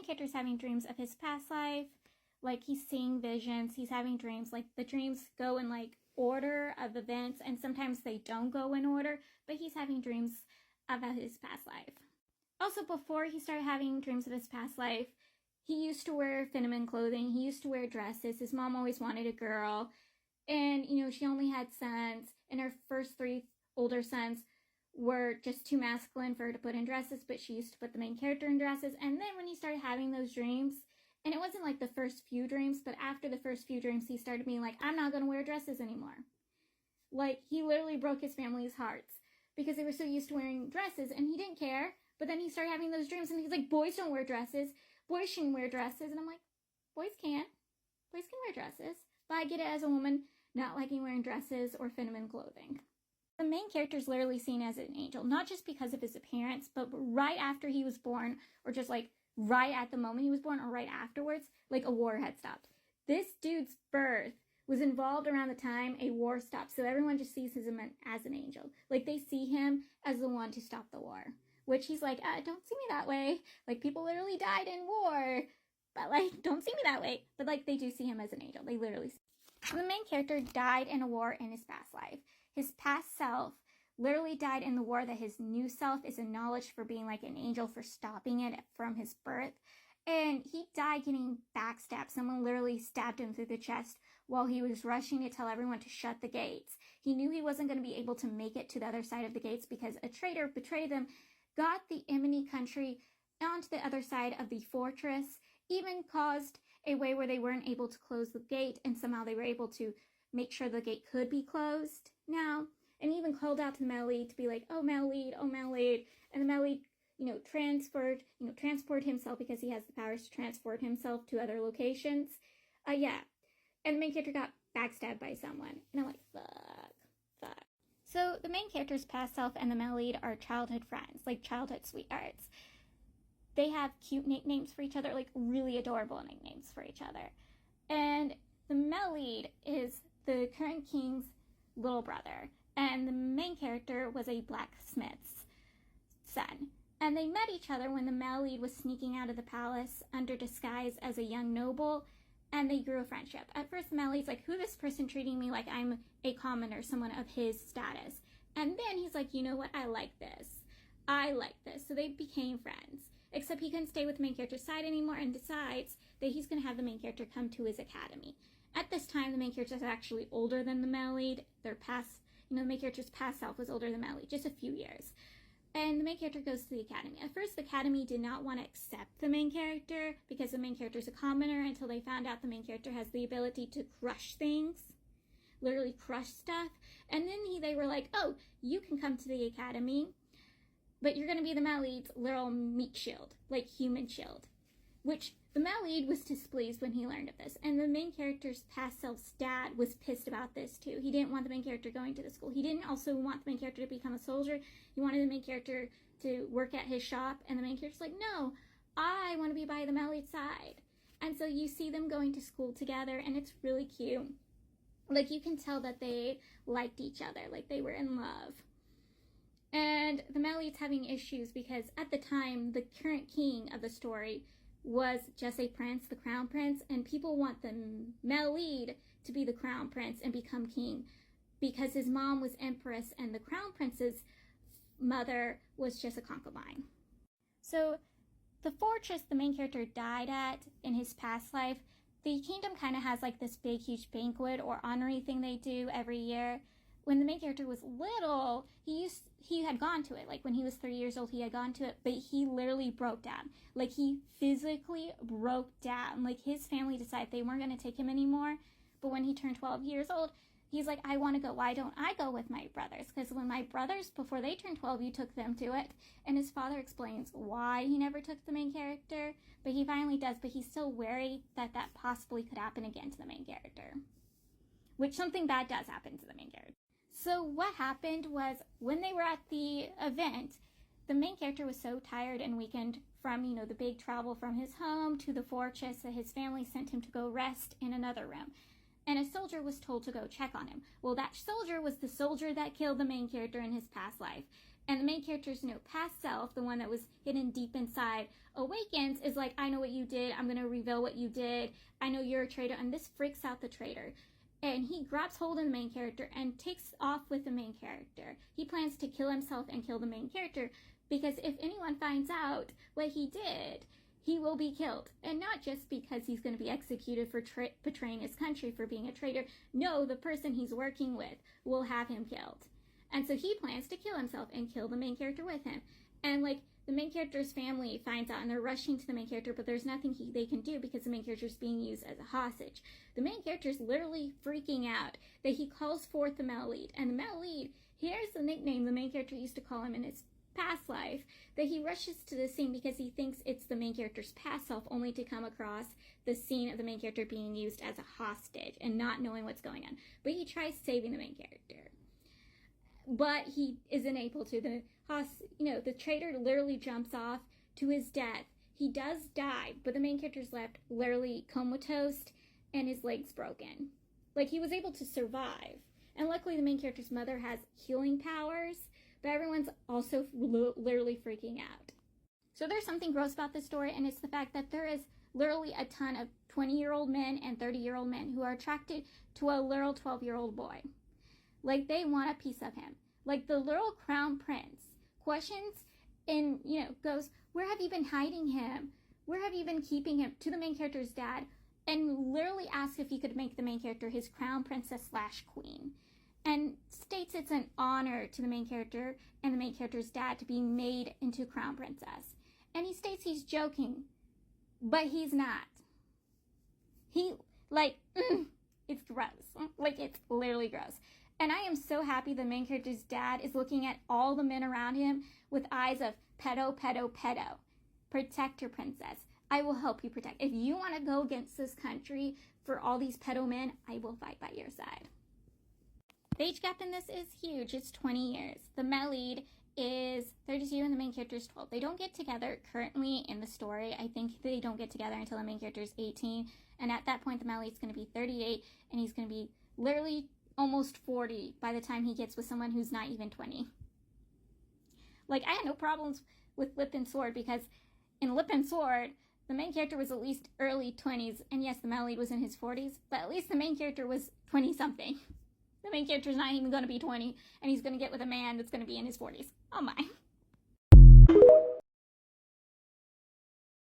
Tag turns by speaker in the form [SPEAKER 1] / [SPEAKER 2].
[SPEAKER 1] main character's having dreams of his past life. Like, he's seeing visions, he's having dreams. Like, the dreams go in, like, order of events, and sometimes they don't go in order, but he's having dreams about his past life. Also, before he started having dreams of his past life, he used to wear feminine clothing, he used to wear dresses. His mom always wanted a girl, and, you know, she only had sons, and her first 3 older sons were just too masculine for her to put in dresses, but she used to put the main character in dresses. And then when he started having those dreams, and it wasn't like the first few dreams, but after the first few dreams, he started being like, I'm not going to wear dresses anymore. Like, he literally broke his family's hearts because they were so used to wearing dresses, and he didn't care. But then he started having those dreams, and he's like, boys don't wear dresses. Boys shouldn't wear dresses. And I'm like, boys can. Boys can wear dresses. But I get it as a woman not liking wearing dresses or feminine clothing. The main character is literally seen as an angel, not just because of his appearance, but right after he was born, or just like right at the moment he was born, or right afterwards, like a war had stopped. This dude's birth was involved around the time a war stopped, so everyone just sees him as an angel. Like, they see him as the one to stop the war, which he's like, don't see me that way. Like, people literally died in war, but like, don't see me that way. But like, they do see him as an angel. They literally see him. The main character died in a war in his past life. His past self literally died in the war that his new self is acknowledged for being like an angel for stopping it from his birth. And he died getting backstabbed. Someone literally stabbed him through the chest while he was rushing to tell everyone to shut the gates. He knew he wasn't going to be able to make it to the other side of the gates because a traitor betrayed them, got the enemy country onto the other side of the fortress, even caused a way where they weren't able to close the gate, and somehow they were able to make sure the gate could be closed now, and even called out to the Melide to be like, oh Melide, and the Melide, transport himself because he has the powers to transport himself to other locations. And the main character got backstabbed by someone, and I'm like, fuck. So the main character's past self and the Melide are childhood friends, like childhood sweethearts. They have cute nicknames for each other, like really adorable nicknames for each other. And the Melide is the current king's little brother, and the main character was a blacksmith's son. And they met each other when the Melide was sneaking out of the palace under disguise as a young noble, and they grew a friendship. At first, the Melide's like, who is this person treating me like I'm a commoner, someone of his status? And then he's like, you know what, I like this. So they became friends. Except he couldn't stay with the main character's side anymore, and decides that he's going to have the main character come to his academy. At this time, the main character is actually older than the Melide. The main character's past self was older than Melide, just a few years. And the main character goes to the academy. At first, the academy did not want to accept the main character because the main character is a commoner, until they found out the main character has the ability to crush things, literally crush stuff. And then they were like, oh, you can come to the academy, but you're going to be the Melide's literal meat shield, like human shield, which the Melide was displeased when he learned of this. And the main character's past self's dad was pissed about this too. He didn't want the main character going to the school. He didn't also want the main character to become a soldier. He wanted the main character to work at his shop. And the main character's like, no, I want to be by the Melide's side. And so you see them going to school together, and it's really cute. Like, you can tell that they liked each other, like they were in love. And the Melide's having issues because at the time, the current king of the story was just a prince, the crown prince, and people want the Melide to be the crown prince and become king because his mom was empress and the crown prince's mother was just a concubine. So the fortress the main character died at in his past life, the kingdom kind of has like this big, huge banquet or honorary thing they do every year. When the main character was little, he had gone to it. Like, when he was 3 years old, he had gone to it, but he literally broke down. Like, he physically broke down. Like, his family decided they weren't going to take him anymore. But when he turned 12 years old, he's like, I want to go. Why don't I go with my brothers? Because when my brothers, before they turned 12, you took them to it. And his father explains why he never took the main character. But he finally does. But he's still wary that that possibly could happen again to the main character. Which something bad does happen to the main character. So what happened was, when they were at the event, the main character was so tired and weakened from, the big travel from his home to the fortress that his family sent him to go rest in another room. And a soldier was told to go check on him. Well, that soldier was the soldier that killed the main character in his past life. And the main character's, past self, the one that was hidden deep inside, awakens, is like, I know what you did. I'm going to reveal what you did. I know you're a traitor. And this freaks out the traitor. And he grabs hold of the main character and takes off with the main character. He plans to kill himself and kill the main character, because if anyone finds out what he did, he will be killed. And not just because he's going to be executed for betraying his country, for being a traitor. No, the person he's working with will have him killed. And so he plans to kill himself and kill the main character with him. And the main character's family finds out, and they're rushing to the main character, but there's nothing they can do because the main character's being used as a hostage. The main character's literally freaking out that he calls forth the male lead. And the male lead, here's the nickname the main character used to call him in his past life, that he rushes to the scene because he thinks it's the main character's past self, only to come across the scene of the main character being used as a hostage and not knowing what's going on. But he tries saving the main character, but he isn't able to. The traitor literally jumps off to his death. He does die, but the main character's left literally comatose and his legs broken. He was able to survive. And luckily the main character's mother has healing powers, but everyone's also literally freaking out. So there's something gross about this story, and it's the fact that there is literally a ton of 20-year-old men and 30-year-old men who are attracted to a literal 12-year-old boy. They want a piece of him. The literal crown prince questions and, goes, where have you been hiding him? Where have you been keeping him? To the main character's dad, and literally asks if he could make the main character his crown princess / queen. And states it's an honor to the main character and the main character's dad to be made into crown princess. And he states he's joking, but he's not. It's gross. It's literally gross. And I am so happy the main character's dad is looking at all the men around him with eyes of pedo, pedo, pedo. Protect your princess. I will help you protect. If you want to go against this country for all these pedo men, I will fight by your side. The age gap in this is huge. It's 20 years. The male lead is 32 and the main character is 12. They don't get together currently in the story. I think they don't get together until the main character is 18. And at that point, the male lead is going to be 38, and he's going to be literally almost 40 by the time he gets with someone who's not even 20. I had no problems with Lip and Sword, because in Lip and Sword, the main character was at least early 20s, and yes, the male lead was in his 40s, but at least the main character was 20-something. The main character's not even going to be 20, and he's going to get with a man that's going to be in his 40s. Oh my.